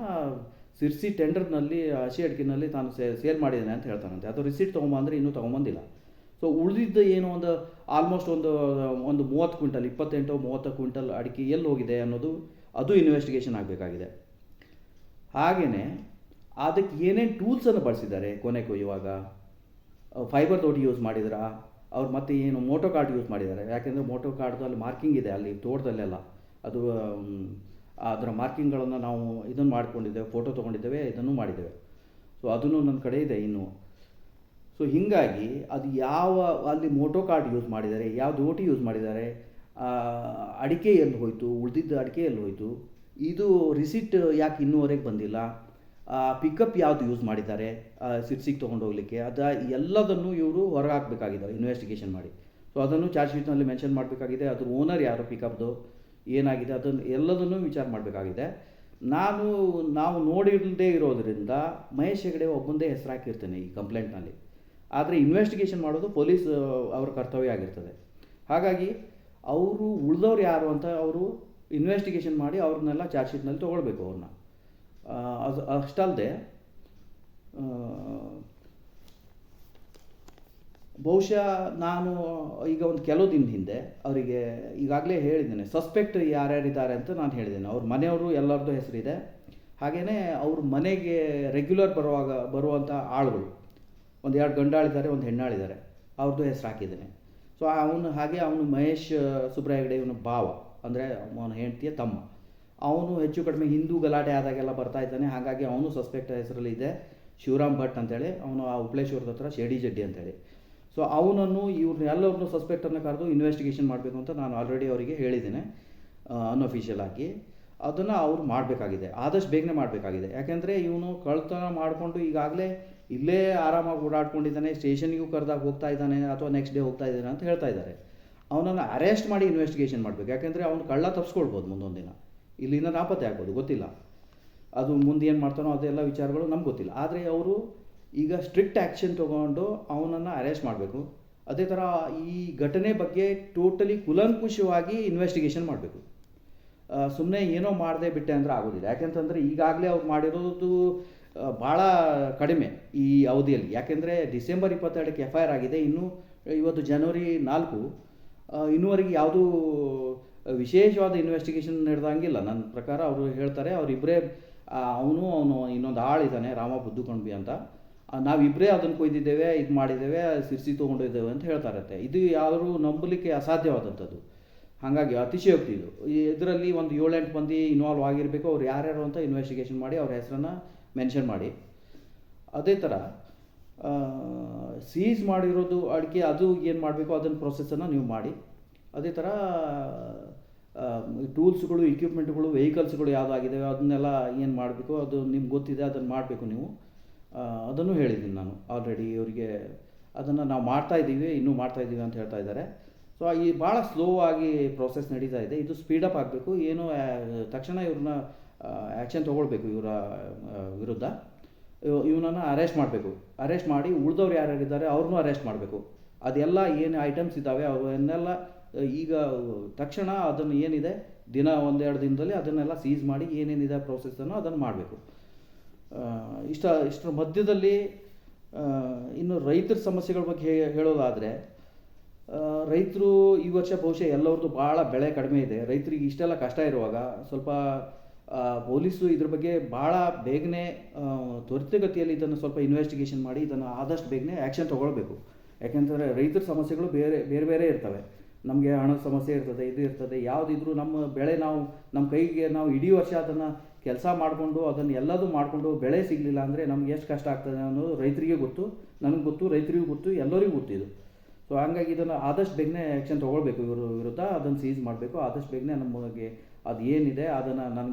ಸಿರ್ಸಿ ಟೆಂಡರ್ನಲ್ಲಿ ಹಸಿ ಅಡಿಕೆನಲ್ಲಿ ತಾನು ಸೇಲ್ ಮಾಡಿದ್ದೇನೆ ಅಂತ ಹೇಳ್ತಾನಂತೆ. ಅದು ರಿಸೀಟ್ ತೊಗೊಂಬಂದರೆ ಇನ್ನೂ ತೊಗೊಂಬಂದಿಲ್ಲ. ಸೊ ಉಳಿದಿದ್ದು ಏನು ಒಂದು ಆಲ್ಮೋಸ್ಟ್ ಒಂದು 30 ಕ್ವಿಂಟಲ್ 28-30 ಕ್ವಿಂಟಲ್ ಅಡಿಕೆ ಎಲ್ಲಿ ಹೋಗಿದೆ ಅನ್ನೋದು ಅದು ಇನ್ವೆಸ್ಟಿಗೇಷನ್ ಆಗಬೇಕಾಗಿದೆ. ಹಾಗೆಯೇ ಅದಕ್ಕೆ ಏನೇನು ಟೂಲ್ಸನ್ನು ಬಳಸಿದ್ದಾರೆ ಕೊನೆಗೂ ಇವಾಗ ಫೈಬರ್ ತೋಟಿ ಯೂಸ್ ಮಾಡಿದ್ರಾ ಅವ್ರು, ಮತ್ತು ಏನು ಮೋಟೋ ಕಾರ್ಡ್ ಯೂಸ್ ಮಾಡಿದ್ದಾರೆ. ಯಾಕೆಂದರೆ ಮೋಟೋ ಕಾರ್ಡ್ದಲ್ಲಿ ಮಾರ್ಕಿಂಗ್ ಇದೆ ಅಲ್ಲಿ ತೋಟದಲ್ಲೆಲ್ಲ, ಅದು ಅದರ ಮಾರ್ಕಿಂಗ್ಗಳನ್ನು ನಾವು ಇದನ್ನು ಮಾಡ್ಕೊಂಡಿದ್ದೇವೆ, ಫೋಟೋ ತೊಗೊಂಡಿದ್ದೇವೆ, ಇದನ್ನು ಮಾಡಿದ್ದೇವೆ. ಸೊ ಅದನ್ನು ನನ್ನ ಕಡೆ ಇದೆ ಇನ್ನೂ. ಸೊ ಹೀಗಾಗಿ ಅದು ಯಾವ ಅಲ್ಲಿ ಮೋಟೋ ಕಾರ್ಡ್ ಯೂಸ್ ಮಾಡಿದ್ದಾರೆ, ಯಾವ ದೋಟಿ ಯೂಸ್ ಮಾಡಿದ್ದಾರೆ, ಅಡಿಕೆ ಎಲ್ಲಿ ಹೋಯಿತು, ಉಳಿದಿದ್ದ ಅಡಿಕೆ ಎಲ್ಲಿ ಹೋಯಿತು, ಇದು ರಿಸಿಟ್ ಯಾಕೆ ಇನ್ನೂವರೆಗೆ ಬಂದಿಲ್ಲ, ಪಿಕಪ್ ಯಾವುದು ಯೂಸ್ ಮಾಡಿದ್ದಾರೆ ಸಿರ್ಸಿಗೆ ತೊಗೊಂಡು ಹೋಗಲಿಕ್ಕೆ, ಅದು ಎಲ್ಲದನ್ನು ಇವರು ಹೊರಗೆ ಹಾಕಬೇಕಾಗಿದೆ ಇನ್ವೆಸ್ಟಿಗೇಷನ್ ಮಾಡಿ. ಸೊ ಅದನ್ನು ಚಾರ್ಜ್ ಶೀಟ್ನಲ್ಲಿ ಮೆನ್ಷನ್ ಮಾಡಬೇಕಾಗಿದೆ. ಅದ್ರ ಓನರ್ ಯಾರು, ಪಿಕಪ್ದು ಏನಾಗಿದೆ, ಅದನ್ನು ಎಲ್ಲದನ್ನೂ ವಿಚಾರ ಮಾಡಬೇಕಾಗಿದೆ. ನಾವು ನೋಡಿರದೇ ಇರೋದರಿಂದ ಮಹೇಶ್ ಹೆಗಡೆ ಒಬ್ಬಂದೇ ಹೆಸರು ಹಾಕಿರ್ತೇನೆ ಈ ಕಂಪ್ಲೇಂಟ್ನಲ್ಲಿ. ಆದರೆ ಇನ್ವೆಸ್ಟಿಗೇಷನ್ ಮಾಡೋದು ಪೊಲೀಸ್ ಅವ್ರ ಕರ್ತವ್ಯ ಆಗಿರ್ತದೆ. ಹಾಗಾಗಿ ಅವರು ಉಳಿದವ್ರು ಯಾರು ಅಂತ ಅವರು ಇನ್ವೆಸ್ಟಿಗೇಷನ್ ಮಾಡಿ ಅವ್ರನ್ನೆಲ್ಲ ಚಾರ್ಜ್ ಶೀಟ್ನಲ್ಲಿ ತೊಗೊಳ್ಬೇಕು ಅವ್ರನ್ನ. ಅದು ಅಷ್ಟಲ್ಲದೆ ಬಹುಶಃ ನಾನು ಈಗ ಒಂದು ಕೆಲವು ದಿನದ ಹಿಂದೆ ಅವರಿಗೆ ಈಗಾಗಲೇ ಹೇಳಿದ್ದೇನೆ ಸಸ್ಪೆಕ್ಟ್ ಯಾರ್ಯಾರಿದ್ದಾರೆ ಅಂತ ನಾನು ಹೇಳಿದ್ದೇನೆ. ಅವ್ರ ಮನೆಯವರು ಎಲ್ಲರದ್ದು ಹೆಸರಿದೆ. ಹಾಗೆಯೇ ಅವ್ರ ಮನೆಗೆ ರೆಗ್ಯುಲರ್ ಬರುವಂಥ ಆಳುಗಳು ಒಂದು 2 ಗಂಡಾಳಿದ್ದಾರೆ, ಒಂದು ಹೆಣ್ಣಾಳಿದ್ದಾರೆ, ಅವ್ರದ್ದು ಹೆಸರು ಹಾಕಿದ್ದೇನೆ. ಸೊ ಅವನು ಮಹೇಶ್ ಸುಬ್ರಾಯ ಹೆಗಡೆ ಇವನು ಭಾವ, ಅಂದರೆ ಅವನ ಹೆಂಡತಿಯ ತಮ್ಮ. ಅವನು ಹೆಚ್ಚು ಕಡಿಮೆ ಹಿಂದೂ ಗಲಾಟೆ ಆದಾಗೆಲ್ಲ ಬರ್ತಾ ಇದ್ದಾನೆ. ಹಾಗಾಗಿ ಅವನು ಸಸ್ಪೆಕ್ಟ್ ಹೆಸರಲ್ಲಿ ಇದೆ, ಶಿವರಾಮ್ ಭಟ್ ಅಂತೇಳಿ. ಅವನು ಆ ಉಪ್ಲೇಶ್ವರದ ಹತ್ರ ಶೇಡಿ ಜಡ್ಡಿ ಅಂತೇಳಿ. ಸೊ ಅವನನ್ನು ಎಲ್ಲರನ್ನೂ ಸಸ್ಪೆಕ್ಟನ್ನು ಕರೆದು ಇನ್ವೆಸ್ಟಿಗೇಷನ್ ಮಾಡಬೇಕು ಅಂತ ನಾನು ಆಲ್ರೆಡಿ ಅವರಿಗೆ ಹೇಳಿದ್ದೇನೆ ಅನ್ಅಫಿಷಿಯಲ್ ಆಗಿ. ಅದನ್ನು ಅವ್ರು ಮಾಡಬೇಕಾಗಿದೆ, ಆದಷ್ಟು ಬೇಗನೆ ಮಾಡಬೇಕಾಗಿದೆ. ಯಾಕೆಂದರೆ ಇವನು ಕಳ್ತನ ಮಾಡಿಕೊಂಡು ಈಗಾಗಲೇ ಇಲ್ಲೇ ಆರಾಮಾಗಿ ಓಡಾಡ್ಕೊಂಡಿದ್ದಾನೆ, ಸ್ಟೇಷನ್ಗೂ ಕರೆದಾಗ ಹೋಗ್ತಾ ಇದ್ದಾನೆ ಅಥವಾ ನೆಕ್ಸ್ಟ್ ಡೇ ಹೋಗ್ತಾ ಇದ್ದಾನೆ ಅಂತ ಹೇಳ್ತಾ ಇದ್ದಾರೆ. ಅವನನ್ನು ಅರೆಸ್ಟ್ ಮಾಡಿ ಇನ್ವೆಸ್ಟಿಗೇಷನ್ ಮಾಡಬೇಕು. ಯಾಕೆಂದರೆ ಅವನು ಕಳ್ಳ ತಪ್ಪಿಸ್ಕೊಳ್ಬೋದು, ಮುಂದೊಂದು ದಿನ ಇಲ್ಲಿಂದ ನಾಪತ್ತೆ ಆಗ್ಬೋದು, ಗೊತ್ತಿಲ್ಲ. ಅದು ಮುಂದೆ ಏನು ಮಾಡ್ತಾನೋ ಅದೆಲ್ಲ ವಿಚಾರಗಳು ನಮ್ಗೆ ಗೊತ್ತಿಲ್ಲ. ಆದರೆ ಅವರು ಈಗ ಸ್ಟ್ರಿಕ್ಟ್ ಆ್ಯಕ್ಷನ್ ತೊಗೊಂಡು ಅವನನ್ನು ಅರೆಸ್ಟ್ ಮಾಡಬೇಕು. ಅದೇ ಥರ ಈ ಘಟನೆ ಬಗ್ಗೆ ಟೋಟಲಿ ಕೂಲಂಕುಷವಾಗಿ ಇನ್ವೆಸ್ಟಿಗೇಷನ್ ಮಾಡಬೇಕು. ಸುಮ್ಮನೆ ಏನೋ ಮಾಡದೆ ಬಿಟ್ಟೆ ಅಂದರೆ ಆಗೋದಿಲ್ಲ. ಯಾಕೆಂತಂದರೆ ಈಗಾಗಲೇ ಅವ್ರು ಮಾಡಿರೋದು ಭಾಳ ಕಡಿಮೆ ಈ ಅವಧಿಯಲ್ಲಿ. ಯಾಕೆಂದರೆ ಡಿಸೆಂಬರ್ 22ಕ್ಕೆ FIR ಆಗಿದೆ, ಇವತ್ತು ಜನವರಿ 4. ಇನ್ನೂವರೆಗೆ ಯಾವುದೂ ವಿಶೇಷವಾದ ಇನ್ವೆಸ್ಟಿಗೇಷನ್ ನಡೆದಂಗಿಲ್ಲ ನನ್ನ ಪ್ರಕಾರ. ಅವರು ಹೇಳ್ತಾರೆ ಅವರಿಬ್ಬರೇ, ಅವನು ಇನ್ನೊಂದು ಆಳಿದ್ದಾನೆ ರಾಮ ಬುದ್ದುಕೊಂಡ್ಬಿ ಅಂತ, ನಾವಿಬ್ಬರೇ ಅದನ್ನು ಕೊಯ್ದಿದ್ದೇವೆ, ಇದು ಮಾಡಿದ್ದೇವೆ, ಸಿರ್ಸಿ ತೊಗೊಂಡಿದ್ದೇವೆ ಅಂತ ಹೇಳ್ತಾರತ್ತೆ. ಇದು ಯಾರು ನಂಬಲಿಕ್ಕೆ ಅಸಾಧ್ಯವಾದಂಥದ್ದು. ಹಾಗಾಗಿ ಅತಿಶಯೋಕ್ತಿ ಇದು. ಇದರಲ್ಲಿ ಒಂದು 7-8 ಮಂದಿ ಇನ್ವಾಲ್ವ್ ಆಗಿರಬೇಕು. ಅವ್ರು ಯಾರ್ಯಾರು ಅಂತ ಇನ್ವೆಸ್ಟಿಗೇಷನ್ ಮಾಡಿ ಅವ್ರ ಹೆಸರನ್ನು ಮೆನ್ಷನ್ ಮಾಡಿ. ಅದೇ ಥರ ಸೀಸ್ ಮಾಡಿರೋದು ಅಡಿಕೆ ಅದು ಏನು ಮಾಡಬೇಕು ಅದನ್ನು ಪ್ರೊಸೆಸನ್ನು ನೀವು ಮಾಡಿ. ಅದೇ ಥರ ಟೂಲ್ಸ್ಗಳು, ಇಕ್ವಿಪ್ಮೆಂಟ್ಗಳು, ವೆಹಿಕಲ್ಸ್ಗಳು ಯಾವುದಾಗಿದ್ದಾವೆ ಅದನ್ನೆಲ್ಲ ಏನು ಮಾಡಬೇಕು ಅದು ನಿಮ್ಗೆ ಗೊತ್ತಿದೆ, ಅದನ್ನು ಮಾಡಬೇಕು ನೀವು. ಅದನ್ನು ಹೇಳಿದ್ದೀನಿ ನಾನು ಆಲ್ರೆಡಿ ಇವರಿಗೆ. ಅದನ್ನು ನಾವು ಮಾಡ್ತಾಯಿದ್ದೀವಿ, ಇನ್ನೂ ಮಾಡ್ತಾಯಿದ್ದೀವಿ ಅಂತ ಹೇಳ್ತಾ ಇದ್ದಾರೆ. ಸೊ ಈ ಭಾಳ ಸ್ಲೋ ಆಗಿ ಪ್ರೋಸೆಸ್ ನಡೀತಾ ಇದೆ. ಇದು ಸ್ಪೀಡಪ್ ಆಗಬೇಕು. ಏನು ತಕ್ಷಣ ಇವ್ರನ್ನ ಆ್ಯಕ್ಷನ್ ತೊಗೊಳ್ಬೇಕು ಇವರ ವಿರುದ್ಧ. ಇವನನ್ನು ಅರೆಸ್ಟ್ ಮಾಡಬೇಕು. ಅರೆಸ್ಟ್ ಮಾಡಿ ಉಳಿದವ್ರು ಯಾರ್ಯಾರಿದ್ದಾರೆ ಅವ್ರನ್ನೂ ಅರೆಸ್ಟ್ ಮಾಡಬೇಕು. ಅದೆಲ್ಲ ಏನು ಐಟಮ್ಸ್ ಇದ್ದಾವೆ ಅವನ್ನೆಲ್ಲ ಈಗ ತಕ್ಷಣ ಅದನ್ನು ಏನಿದೆ ದಿನ 1-2 ದಿನದಲ್ಲಿ ಅದನ್ನೆಲ್ಲ ಸೀಸ್ ಮಾಡಿ ಏನೇನಿದೆ ಪ್ರೋಸೆಸ್ಸನ್ನು ಅದನ್ನು ಮಾಡಬೇಕು. ಇಷ್ಟರ ಮಧ್ಯದಲ್ಲಿ ಇನ್ನು ರೈತರ ಸಮಸ್ಯೆಗಳ ಬಗ್ಗೆ ಹೇಳೋದಾದರೆ, ರೈತರು ಈ ವರ್ಷ ಬಹುಶಃ ಎಲ್ಲರದ್ದು ಭಾಳ ಬೆಳೆ ಕಡಿಮೆ ಇದೆ. ರೈತರಿಗೆ ಇಷ್ಟೆಲ್ಲ ಕಷ್ಟ ಇರುವಾಗ ಸ್ವಲ್ಪ ಪೊಲೀಸು ಇದ್ರ ಬಗ್ಗೆ ಭಾಳ ಬೇಗನೆ ತ್ವರಿತಗತಿಯಲ್ಲಿ ಇದನ್ನು ಸ್ವಲ್ಪ ಇನ್ವೆಸ್ಟಿಗೇಷನ್ ಮಾಡಿ ಇದನ್ನು ಆದಷ್ಟು ಬೇಗನೆ ಆ್ಯಕ್ಷನ್ ತೊಗೊಳ್ಬೇಕು. ಯಾಕೆಂದರೆ ರೈತರ ಸಮಸ್ಯೆಗಳು ಬೇರೆ ಬೇರೆ ಇರ್ತವೆ. ನಮಗೆ ಹಣದ ಸಮಸ್ಯೆ ಇರ್ತದೆ, ಇದು ಇರ್ತದೆ. ಯಾವುದಿದ್ರೂ ನಮ್ಮ ಬೆಳೆ ನಮ್ಮ ಕೈಗೆ ನಾವು ಇಡೀ ವರ್ಷ ಅದನ್ನು ಕೆಲಸ ಮಾಡಿಕೊಂಡು ಅದನ್ನು ಎಲ್ಲದೂ ಮಾಡಿಕೊಂಡು ಬೆಳೆ ಸಿಗಲಿಲ್ಲ ಅಂದರೆ ನಮ್ಗೆ ಎಷ್ಟು ಕಷ್ಟ ಆಗ್ತದೆ ಅನ್ನೋದು ರೈತರಿಗೆ ಗೊತ್ತು, ನನಗೆ ಗೊತ್ತು, ರೈತರಿಗೂ ಗೊತ್ತು, ಎಲ್ಲರಿಗೂ ಗೊತ್ತಿದ್ದು. ಸೊ ಹಂಗಾಗಿ ಇದನ್ನು ಆದಷ್ಟು ಬೇಗನೆ ಆ್ಯಕ್ಷನ್ ತೊಗೊಳ್ಬೇಕು ಇವರು ವಿರುದ್ಧ. ಅದನ್ನು ಸೀಸ್ ಮಾಡಬೇಕು ಆದಷ್ಟು ಬೇಗನೆ. ನಮಗೆ ಅದು ಏನಿದೆ ಅದನ್ನು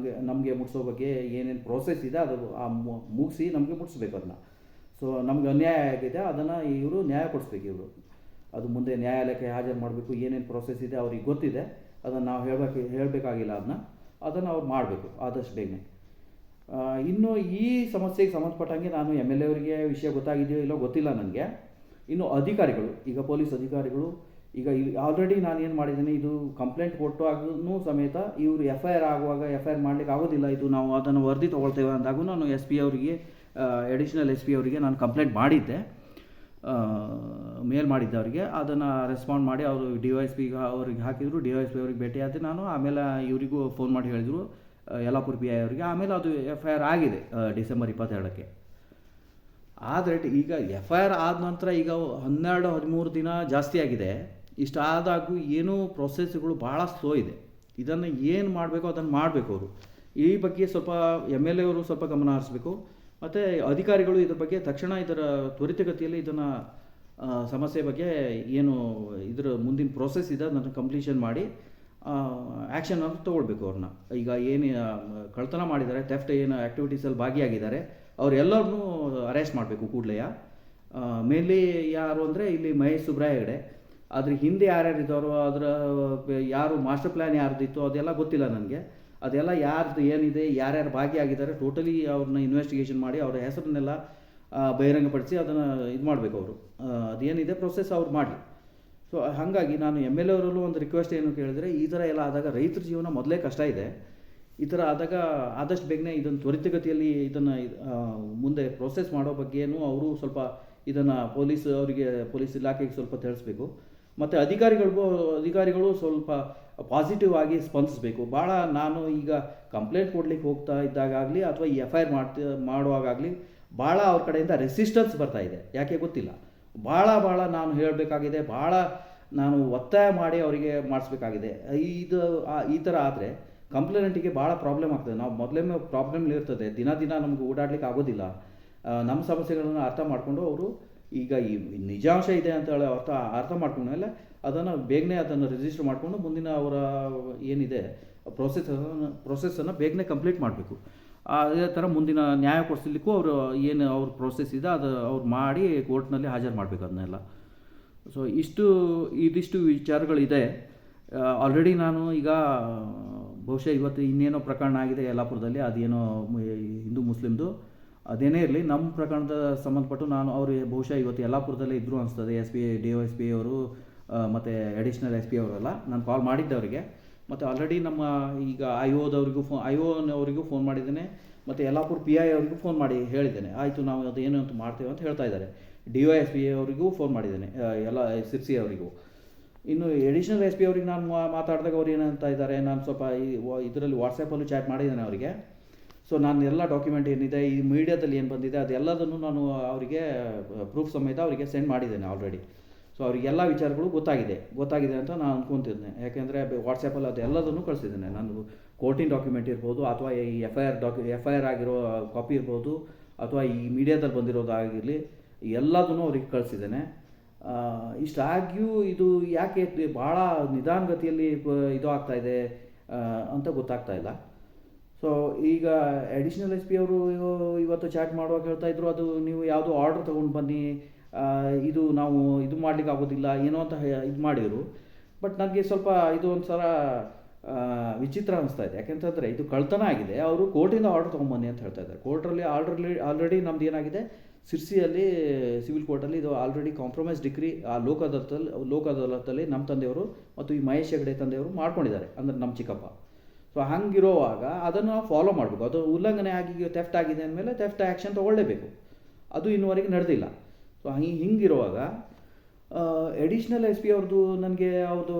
ನಮಗೆ ಮುಟ್ಸೋ ಬಗ್ಗೆ ಏನೇನು ಪ್ರೋಸೆಸ್ ಇದೆ ಅದು ಮುಗಿಸಿ ನಮಗೆ ಮುಟ್ಟಿಸ್ಬೇಕು ಅದನ್ನು. ಸೊ ನಮ್ಗೆ ಅನ್ಯಾಯ ಆಗಿದೆ, ಅದನ್ನು ಇವರು ನ್ಯಾಯ ಕೊಡಿಸ್ಬೇಕು. ಇವರು ಅದು ಮುಂದೆ ನ್ಯಾಯಾಲಯಕ್ಕೆ ಹಾಜರು ಮಾಡಬೇಕು. ಏನೇನು ಪ್ರೋಸೆಸ್ ಇದೆ ಅವ್ರಿಗೆ ಗೊತ್ತಿದೆ, ಅದನ್ನು ನಾವು ಹೇಳಬೇಕಾಗಿಲ್ಲ. ಅದನ್ನು ಅವ್ರು ಮಾಡಬೇಕು ಆದಷ್ಟು ಬೇಗನೆ. ಇನ್ನು ಈ ಸಮಸ್ಯೆಗೆ ಸಂಬಂಧಪಟ್ಟಂಗೆ ನಾನು MLA ಅವರಿಗೆ ವಿಷಯ ಗೊತ್ತಾಗಿದೆಯೋ ಇಲ್ಲೋ ಗೊತ್ತಿಲ್ಲ ನನಗೆ. ಇನ್ನು ಅಧಿಕಾರಿಗಳು, ಈಗ ಪೊಲೀಸ್ ಅಧಿಕಾರಿಗಳು, ಈಗ ಆಲ್ರೆಡಿ ನಾನು ಏನು ಮಾಡಿದ್ದೀನಿ, ಇದು ಕಂಪ್ಲೇಂಟ್ ಕೊಟ್ಟಾಗೂ ಸಮೇತ ಇವರು FIR ಆಗುವಾಗ FIR ಮಾಡಲಿಕ್ಕೆ ಆಗೋದಿಲ್ಲ, ಇದು ನಾವು ಅದನ್ನು ವರದಿ ತೊಗೊಳ್ತೇವೆ ಅಂದಾಗೂ ನಾನು SP ಅವರಿಗೆ, ಅಡಿಷ್ನಲ್ SP ಅವರಿಗೆ ನಾನು ಕಂಪ್ಲೇಂಟ್ ಮಾಡಿದ್ದೆ, ಮೇಲ್ ಮಾಡಿದ್ದೆ ಅವರಿಗೆ. ಅದನ್ನು ರೆಸ್ಪಾಂಡ್ ಮಾಡಿ ಅವರು DYSP ಅವ್ರಿಗೆ ಹಾಕಿದರು, DYSP ಅವ್ರಿಗೆ ಭೇಟಿಯಾದೆ ನಾನು. ಆಮೇಲೆ ಇವರಿಗೂ ಫೋನ್ ಮಾಡಿ ಹೇಳಿದರು, ಯಲ್ಲಾಪುರ PI ಅವರಿಗೆ. ಆಮೇಲೆ ಅದು FIR ಆಗಿದೆ ಡಿಸೆಂಬರ್ 22ಕ್ಕೆ. ಆದರೆ ಈಗ FIR ಆದ ನಂತರ ಈಗ 12-13 ದಿನ ಜಾಸ್ತಿ ಆಗಿದೆ. ಇಷ್ಟಾದಾಗೂ ಏನೂ ಪ್ರೊಸೆಸ್ಗಳು ಭಾಳ ಸ್ಲೋ ಇದೆ. ಇದನ್ನು ಏನು ಮಾಡಬೇಕು ಅದನ್ನು ಮಾಡಬೇಕು ಅವರು. ಈ ಬಗ್ಗೆ ಸ್ವಲ್ಪ MLA ಅವರು ಸ್ವಲ್ಪ ಗಮನ ಹರಿಸಬೇಕು. ಮತ್ತು ಅಧಿಕಾರಿಗಳು ಇದ್ರ ಬಗ್ಗೆ ತಕ್ಷಣ ಇದರ ತ್ವರಿತಗತಿಯಲ್ಲಿ ಇದನ್ನು ಸಮಸ್ಯೆ ಬಗ್ಗೆ ಏನು ಇದರ ಮುಂದಿನ ಪ್ರೋಸೆಸ್ ಇದೆ ಅದನ್ನು ಕಂಪ್ಲೀಷನ್ ಮಾಡಿ ಆ್ಯಕ್ಷನ್ ಅಂತ ತೊಗೊಳ್ಬೇಕು ಅವ್ರನ್ನ. ಈಗ ಏನು ಕಳ್ತನ ಮಾಡಿದ್ದಾರೆ, ಥೆಫ್ಟ್ ಏನು ಆ್ಯಕ್ಟಿವಿಟೀಸಲ್ಲಿ ಭಾಗಿಯಾಗಿದ್ದಾರೆ ಅವರೆಲ್ಲರನ್ನೂ ಅರೆಸ್ಟ್ ಮಾಡಬೇಕು ಕೂಡಲೇ. ಮೇನ್ಲಿ ಯಾರು ಅಂದರೆ ಇಲ್ಲಿ ಮಹೇಶ್ ಸುಬ್ರಾಯ ಹೆಗಡೆ. ಅದ್ರ ಹಿಂದೆ ಯಾರ್ಯಾರು ಇದ್ದಾರೋ, ಅದರ ಯಾರು ಮಾಸ್ಟರ್ ಪ್ಲ್ಯಾನ್ ಯಾರ್ದಿತ್ತು ಅದೆಲ್ಲ ಗೊತ್ತಿಲ್ಲ ನನಗೆ. ಅದೆಲ್ಲ ಯಾರ್ದು ಏನಿದೆ, ಯಾರ್ಯಾರು ಭಾಗಿಯಾಗಿದ್ದಾರೆ ಟೋಟಲಿ ಅವ್ರನ್ನ ಇನ್ವೆಸ್ಟಿಗೇಷನ್ ಮಾಡಿ ಅವರ ಹೆಸರನ್ನೆಲ್ಲ ಬಹಿರಂಗಪಡಿಸಿ ಅದನ್ನು ಇದು ಮಾಡಬೇಕು ಅವರು. ಅದೇನಿದೆ ಪ್ರೊಸೆಸ್ ಅವ್ರು ಮಾಡಲಿ. ಸೊ ಹಾಗಾಗಿ ನಾನು MLA ಅವರಲ್ಲೂ ಒಂದು ರಿಕ್ವೆಸ್ಟ್ ಏನು ಕೇಳಿದರೆ, ಈ ಥರ ಎಲ್ಲ ಆದಾಗ ರೈತರ ಜೀವನ ಮೊದಲೇ ಕಷ್ಟ ಇದೆ. ಈ ಥರ ಆದಾಗ ಆದಷ್ಟು ಬೇಗನೆ ಇದನ್ನು ತ್ವರಿತಗತಿಯಲ್ಲಿ ಇದನ್ನು ಮುಂದೆ ಪ್ರೋಸೆಸ್ ಮಾಡೋ ಬಗ್ಗೆಯೂ ಅವರು ಸ್ವಲ್ಪ ಇದನ್ನು ಪೊಲೀಸ್ ಇಲಾಖೆಗೆ ಸ್ವಲ್ಪ ತಿಳಿಸ್ಬೇಕು. ಮತ್ತು ಅಧಿಕಾರಿಗಳು ಸ್ವಲ್ಪ ಪಾಸಿಟಿವ್ ಆಗಿ ಸ್ಪಂದಿಸಬೇಕು. ಭಾಳ ನಾನು ಈಗ ಕಂಪ್ಲೇಂಟ್ ಕೊಡ್ಲಿಕ್ಕೆ ಹೋಗ್ತಾ ಇದ್ದಾಗಲಿ ಅಥವಾ ಈ FIR ಮಾಡುವಾಗಲಿ ಭಾಳ ಅವ್ರ ಕಡೆಯಿಂದ ರೆಸಿಸ್ಟೆನ್ಸ್ ಬರ್ತಾ ಇದೆ. ಯಾಕೆ ಗೊತ್ತಿಲ್ಲ. ಭಾಳ ನಾನು ಹೇಳಬೇಕಾಗಿದೆ, ಭಾಳ ನಾನು ಒತ್ತಾಯ ಮಾಡಿ ಅವರಿಗೆ ಮಾಡಿಸ್ಬೇಕಾಗಿದೆ. ಈ ಥರ ಆದರೆ ಕಂಪ್ಲೇಂಟಿಗೆ ಭಾಳ ಪ್ರಾಬ್ಲಮ್ ಆಗ್ತದೆ. ನಾವು ಮೊದಲೇ ಪ್ರಾಬ್ಲಮ್ ಇರ್ತದೆ, ದಿನ ನಮ್ಗೆ ಓಡಾಡ್ಲಿಕ್ಕೆ ಆಗೋದಿಲ್ಲ. ನಮ್ಮ ಸಮಸ್ಯೆಗಳನ್ನು ಅರ್ಥ ಮಾಡಿಕೊಂಡು ಅವರು ಈಗ ಈ ನಿಜಾಂಶ ಇದೆ ಅಂತ ಹೇಳಿ ಅರ್ಥ ಮಾಡ್ಕೊಂಡ್ಮೇಲೆ ಬೇಗನೆ ಅದನ್ನು ರಿಜಿಸ್ಟರ್ ಮಾಡಿಕೊಂಡು ಮುಂದಿನ ಅವರ ಏನಿದೆ ಪ್ರೊಸೆಸನ್ನು ಬೇಗನೆ ಕಂಪ್ಲೀಟ್ ಮಾಡಬೇಕು. ಅದೇ ಥರ ಮುಂದಿನ ನ್ಯಾಯ ಕೊಡಿಸ್ಲಿಕ್ಕೂ ಅವರು ಏನು ಅವ್ರ ಪ್ರೊಸೆಸ್ ಇದೆ ಅದು ಅವ್ರು ಮಾಡಿ ಕೋರ್ಟ್ನಲ್ಲಿ ಹಾಜರು ಮಾಡಬೇಕು ಅದನ್ನೆಲ್ಲ. ಸೊ ಇದಿಷ್ಟು ವಿಚಾರಗಳಿದೆ. ಆಲ್ರೆಡಿ ನಾನು ಈಗ ಬಹುಶಃ ಇವತ್ತು ಇನ್ನೇನೋ ಪ್ರಕರಣ ಆಗಿದೆ ಯಲ್ಲಾಪುರದಲ್ಲಿ, ಅದೇನೋ ಹಿಂದೂ ಮುಸ್ಲಿಮ್ದು. ಅದೇನೇ ಇರಲಿ, ನಮ್ಮ ಪ್ರಕರಣದ ಸಂಬಂಧಪಟ್ಟು ನಾನು ಅವರು ಬಹುಶಃ ಇವತ್ತು ಯಲ್ಲಾಪುರದಲ್ಲೇ ಇದ್ದರು ಅನಿಸ್ತದೆ. DYSP ಅವರು ಮತ್ತು ಅಡಿಷ್ನಲ್ SP ಅವರೆಲ್ಲ. ನಾನು ಕಾಲ್ ಮಾಡಿದ್ದೆ ಅವರಿಗೆ. ಮತ್ತು ಆಲ್ರೆಡಿ ನಮ್ಮ ಈಗ IO ಫೋನ್ ಮಾಡಿದ್ದೇನೆ, ಮತ್ತು ಯಲ್ಲಾಪುರ PI ಅವರಿಗೂ ಫೋನ್ ಮಾಡಿ ಹೇಳಿದ್ದೇನೆ. ಆಯಿತು, ನಾವು ಅದೇನು ಅಂತ ಮಾಡ್ತೇವೆ ಅಂತ ಹೇಳ್ತಾ ಇದ್ದಾರೆ. DYSP ಅವರಿಗೂ ಫೋನ್ ಮಾಡಿದ್ದೇನೆ, ಸಿರ್ಸಿ ಅವರಿಗೂ. ಇನ್ನು ಅಡಿಷ್ನಲ್ SP ಅವ್ರಿಗೆ ನಾನು ಮಾತಾಡಿದಾಗ ಅವ್ರು ಏನಂತ ಇದ್ದಾರೆ, ನಾನು ಸ್ವಲ್ಪ ಇದರಲ್ಲಿ ವಾಟ್ಸಪ್ಪಲ್ಲೂ ಚಾಟ್ ಮಾಡಿದ್ದೇನೆ ಅವರಿಗೆ. ಸೊ ನಾನು ಎಲ್ಲ ಡಾಕ್ಯುಮೆಂಟ್ ಏನಿದೆ, ಈ ಮೀಡಿಯಾದಲ್ಲಿ ಏನು ಬಂದಿದೆ ಅದೆಲ್ಲದನ್ನು ನಾನು ಅವರಿಗೆ ಪ್ರೂಫ್ ಸಮೇತ ಅವರಿಗೆ ಸೆಂಡ್ ಮಾಡಿದ್ದೇನೆ ಆಲ್ರೆಡಿ. ಸೊ ಅವರಿಗೆಲ್ಲ ವಿಚಾರಗಳು ಗೊತ್ತಾಗಿದೆ ಅಂತ ನಾನು ಅಂದ್ಕೊತಿದ್ದೇನೆ. ಯಾಕೆಂದರೆ ವಾಟ್ಸಪ್ಪಲ್ಲಿ ಅದೆಲ್ಲದನ್ನು ಕಳಿಸಿದ್ದೇನೆ. ನಾನು ಕೋರ್ಟಿನ ಡಾಕ್ಯುಮೆಂಟ್ ಇರ್ಬೋದು, ಅಥವಾ ಈ FIR ಆಗಿರೋ ಕಾಪಿ ಇರ್ಬೋದು, ಅಥವಾ ಈ ಮೀಡಿಯಾದಲ್ಲಿ ಬಂದಿರೋದಾಗಿರಲಿ, ಎಲ್ಲದನ್ನು ಅವ್ರಿಗೆ ಕಳಿಸಿದ್ದೇನೆ. ಇಷ್ಟಾಗಿಯೂ ಇದು ಯಾಕೆ ಭಾಳ ನಿಧಾನಗತಿಯಲ್ಲಿ ಇದು ಆಗ್ತಾಯಿದೆ ಅಂತ ಗೊತ್ತಾಗ್ತಾ ಇಲ್ಲ. ಸೊ ಈಗ ಅಡಿಷ್ನಲ್ SP ಅವರು ಇವತ್ತು ಚಾಟ್ ಮಾಡುವಾಗ ಹೇಳ್ತಾಯಿದ್ರು, ಅದು ನೀವು ಯಾವುದೋ ಆರ್ಡ್ರ್ ತೊಗೊಂಡು ಬನ್ನಿ, ಇದು ನಾವು ಇದು ಮಾಡಲಿಕ್ಕೆ ಆಗೋದಿಲ್ಲ ಏನೋ ಅಂತ ಇದು ಮಾಡಿದರು. ಬಟ್ ನನಗೆ ಸ್ವಲ್ಪ ಇದು ಒಂಥರ ವಿಚಿತ್ರ ಅನ್ನಿಸ್ತಾ ಇದೆ. ಯಾಕೆಂತಂದರೆ ಇದು ಕಳ್ತನ ಆಗಿದೆ, ಅವರು ಕೋರ್ಟಿಂದ ಆರ್ಡ್ರ್ ತೊಗೊಂಬನ್ನಿ ಅಂತ ಹೇಳ್ತಾ ಇದ್ದಾರೆ. ಕೋರ್ಟಲ್ಲಿ ಆಲ್ರೆಡಿ ನಮ್ದು ಏನಾಗಿದೆ, ಸಿರ್ಸಿಯಲ್ಲಿ ಸಿವಿಲ್ ಕೋರ್ಟಲ್ಲಿ ಇದು ಆಲ್ರೆಡಿ ಕಾಂಪ್ರಮೈಸ್ ಡಿಗ್ರಿ ಲೋಕ ಅದಾಲತಲ್ಲಿ ನಮ್ಮ ತಂದೆಯವರು ಮತ್ತು ಈ ಮಹೇಶ್ ಹೆಗಡೆ ತಂದೆಯವರು ಮಾಡ್ಕೊಂಡಿದ್ದಾರೆ, ಅಂದರೆ ನಮ್ಮ ಚಿಕ್ಕಪ್ಪ. ಸೊ ಹಂಗಿರೋವಾಗ ಅದನ್ನು ಫಾಲೋ ಮಾಡಬೇಕು. ಅದು ಉಲ್ಲಂಘನೆ ಆಗಿ ಥೆಫ್ಟ್ ಆಗಿದೆ ಅಂದಮೇಲೆ ಥೆಫ್ಟ್ ಆ್ಯಕ್ಷನ್ ತೊಗೊಳ್ಳೇಬೇಕು. ಅದು ಇನ್ನುವರೆಗೆ ನಡೆದಿಲ್ಲ. ಸೊ ಹಿಂಗಿರುವಾಗ ಅಡಿಷ್ನಲ್ SP ಅವ್ರದ್ದು ನನಗೆ ಅವ್ರದ್ದು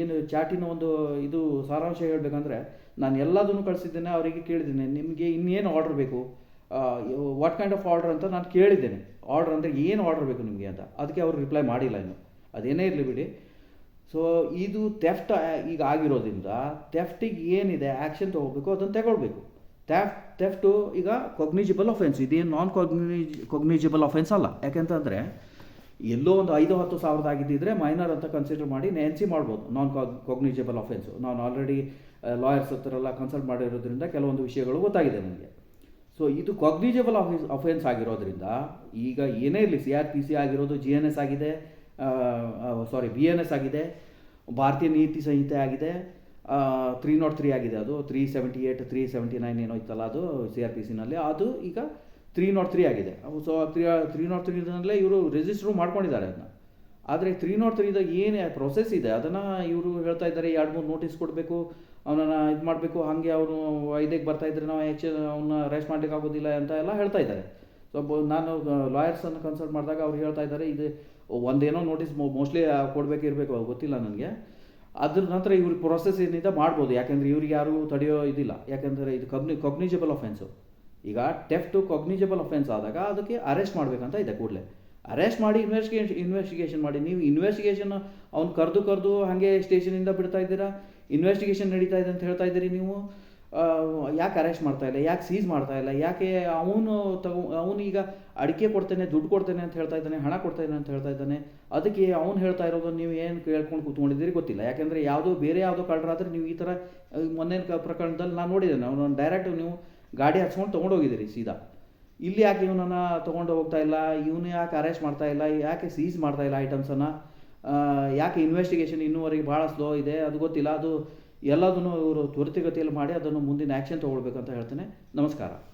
ಏನು ಚಾಟಿನ ಒಂದು ಇದು ಸಾರಾಂಶ ಹೇಳಬೇಕಂದ್ರೆ, ನಾನು ಎಲ್ಲದನ್ನು ಕಳಿಸಿದ್ದೇನೆ. ಅವರಿಗೆ ಕೇಳಿದ್ದೇನೆ, ನಿಮಗೆ ಇನ್ನೇನು ಆರ್ಡ್ರ್ ಬೇಕು, ವಾಟ್ ಕೈಂಡ್ ಆಫ್ ಆರ್ಡ್ರ್ ಅಂತ ನಾನು ಕೇಳಿದ್ದೇನೆ. ಆರ್ಡ್ರ್ ಅಂದರೆ ಏನು ಆರ್ಡ್ರ್ ಬೇಕು ನಿಮಗೆ ಅಂತ. ಅದಕ್ಕೆ ಅವರು ರಿಪ್ಲೈ ಮಾಡಿಲ್ಲ ಇನ್ನು. ಅದೇನೇ ಇರಲಿ ಬಿಡಿ. ಸೊ ಇದು ಥೆಫ್ಟ್ ಈಗ ಆಗಿರೋದ್ರಿಂದ ಥೆಫ್ಟಿಗೆ ಏನಿದೆ ಆ್ಯಕ್ಷನ್ ತೊಗೋಬೇಕು, ಅದನ್ನು ತಗೊಳ್ಬೇಕು. ಥೆಫ್ಟು ಈಗ ಕಾಗ್ನಿಜಿಬಲ್ ಅಫೆನ್ಸ್, ಇದೇನು ನಾನ್ ಕಾಗ್ನಿಜಿಬಲ್ ಅಫೆನ್ಸ್ ಅಲ್ಲ. ಯಾಕೆಂತಂದರೆ ಎಲ್ಲೋ ಒಂದು 5-10 ಸಾವಿರದ ಆಗಿದ್ದಿದ್ರೆ ಮೈನರ್ ಅಂತ ಕನ್ಸಿಡರ್ ಮಾಡಿ NC ಮಾಡ್ಬೋದು, ನಾನ್ ಕಾಗ್ನಿಜಿಬಲ್ ಅಫೆನ್ಸು. ನಾನು ಆಲ್ರೆಡಿ ಲಾಯರ್ಸ್ ಹತ್ರೆಲ್ಲ ಕನ್ಸಲ್ಟ್ ಮಾಡಿರೋದ್ರಿಂದ ಕೆಲವೊಂದು ವಿಷಯಗಳು ಗೊತ್ತಾಗಿದೆ ನನಗೆ. ಸೊ ಇದು ಕಾಗ್ನಿಜಿಬಲ್ ಅಫೆನ್ಸ್ ಆಗಿರೋದ್ರಿಂದ ಈಗ ಏನೇ ಇರಲಿ, CRPC ಆಗಿರೋದು GNS ಆಗಿದೆ, BNS ಆಗಿದೆ, ಭಾರತೀಯ ನೀತಿ ಸಂಹಿತೆ ಆಗಿದೆ, 303 ಆಗಿದೆ, ಅದು 378 379 ಏನೋ ಇತ್ತಲ್ಲ ಅದು CRPCನಲ್ಲಿ. ಅದು ಈಗ 303 ಆಗಿದೆ. ಸೊ 303ನಲ್ಲೇ ಇವರು ರಿಜಿಸ್ಟ್ರು ಮಾಡ್ಕೊಂಡಿದ್ದಾರೆ ಅದನ್ನ. ಆದರೆ 303ದಾಗ ಏನು ಪ್ರೊಸೆಸ್ ಇದೆ ಅದನ್ನು ಇವರು ಹೇಳ್ತಾ ಇದ್ದಾರೆ, 2-3 ನೋಟಿಸ್ ಕೊಡಬೇಕು, ಅವನನ್ನು ಇದು ಮಾಡಬೇಕು, ಹಾಗೆ ಅವನು 5ಕ್ಕೆ ಬರ್ತಾ ಇದ್ರೆ ನಾವು ಅವನ್ನ ಅರೆಸ್ಟ್ ಮಾಡ್ಲಿಕ್ಕೆ ಆಗೋದಿಲ್ಲ ಅಂತ ಎಲ್ಲ ಹೇಳ್ತಾ ಇದ್ದಾರೆ. ಸೊ ನಾನು ಲಾಯರ್ಸನ್ನು ಕನ್ಸಲ್ಟ್ ಮಾಡಿದಾಗ ಅವ್ರು ಹೇಳ್ತಾ ಇದ್ದಾರೆ, ಇದು ಒಂದೇನೋ ನೋಟಿಸ್ ಮೋಸ್ಟ್ಲಿ ಕೊಡಬೇಕಿರಬೇಕು, ಗೊತ್ತಿಲ್ಲ ನನಗೆ. ಅದ್ರ ನಂತರ ಇವ್ರಿಗೆ ಪ್ರೊಸೆಸ್ ಏನಿದೆ ಮಾಡ್ಬೋದು, ಯಾಕೆಂದರೆ ಇವ್ರಿಗೆ ಯಾರೂ ತಡೆಯೋ ಇದಿಲ್ಲ. ಯಾಕೆಂದರೆ ಇದು ಕಾಗ್ನಿಜಬಲ್ ಅಫೆನ್ಸು. ಈಗ ಟೆಫ್ಟು ಕಾಗ್ನಿಜಬಲ್ ಅಫೆನ್ಸ್ ಆದಾಗ ಅದಕ್ಕೆ ಅರೆಸ್ಟ್ ಮಾಡಬೇಕಂತ ಇದೆ. ಕೂಡಲೇ ಅರೆಸ್ಟ್ ಮಾಡಿ ಇನ್ವೆಸ್ಟಿಗೇಷನ್ ಮಾಡಿ. ನೀವು ಇನ್ವೆಸ್ಟಿಗೇಷನ್ ಅವ್ನು ಕರೆದು ಹಾಗೆ ಸ್ಟೇಷನಿಂದ ಬಿಡ್ತಾ ಇದ್ದೀರಾ, ಇನ್ವೆಸ್ಟಿಗೇಷನ್ ನಡೀತಾ ಇದೆ ಅಂತ ಹೇಳ್ತಾ ಇದ್ದೀರಿ ನೀವು. ಯಾಕೆ ಅರೆಸ್ಟ್ ಮಾಡ್ತಾ ಇಲ್ಲ, ಯಾಕೆ ಸೀಸ್ ಮಾಡ್ತಾ ಇಲ್ಲ, ಯಾಕೆ ಅವನು ಈಗ ಅಡಿಕೆ ಕೊಡ್ತೇನೆ, ದುಡ್ಡು ಕೊಡ್ತೇನೆ ಅಂತ ಹೇಳ್ತಾ ಇದ್ದಾನೆ, ಹಣ ಕೊಡ್ತೇನೆ ಅಂತ ಹೇಳ್ತಾ ಇದ್ದಾನೆ. ಅದಕ್ಕೆ ಅವ್ನು ಹೇಳ್ತಾ ಇರೋದು ನೀವು ಏನು ಕೇಳ್ಕೊಂಡು ಕೂತ್ಕೊಂಡಿದ್ದೀರಿ ಗೊತ್ತಿಲ್ಲ. ಯಾಕೆಂದರೆ ಬೇರೆ ಯಾವುದೋ ಕಳ್ಳರಾದರೆ ನೀವು ಈ ಥರ ಮೊನ್ನೆ ಪ್ರಕರಣದಲ್ಲಿ ನಾನು ನೋಡಿದ್ದೇನೆ, ಅವನು ಡೈರೆಕ್ಟ್ ನೀವು ಗಾಡಿ ಹಚ್ಕೊಂಡು ತೊಗೊಂಡೋಗಿದ್ದೀರಿ ಸೀದಾ. ಇಲ್ಲಿ ಯಾಕೆ ಇವನನ್ನು ತೊಗೊಂಡು ಹೋಗ್ತಾ ಇಲ್ಲ, ಇವನು ಯಾಕೆ ಅರೆಸ್ಟ್ ಮಾಡ್ತಾ ಇಲ್ಲ, ಯಾಕೆ ಸೀಸ್ ಮಾಡ್ತಾ ಇಲ್ಲ ಐಟಮ್ಸನ್ನು, ಯಾಕೆ ಇನ್ವೆಸ್ಟಿಗೇಷನ್ ಇನ್ನೂವರೆಗೆ ಭಾಳ ಸ್ಲೋ ಇದೆ ಅದು ಗೊತ್ತಿಲ್ಲ. ಅದು ಎಲ್ಲದನ್ನು ಇವರು ತ್ವರಿತಗತಿಯಲ್ಲಿ ಮಾಡಿ ಅದನ್ನು ಮುಂದಿನ ಆ್ಯಕ್ಷನ್ ತೊಗೊಳ್ಬೇಕಂತ ಹೇಳ್ತೇನೆ. ನಮಸ್ಕಾರ.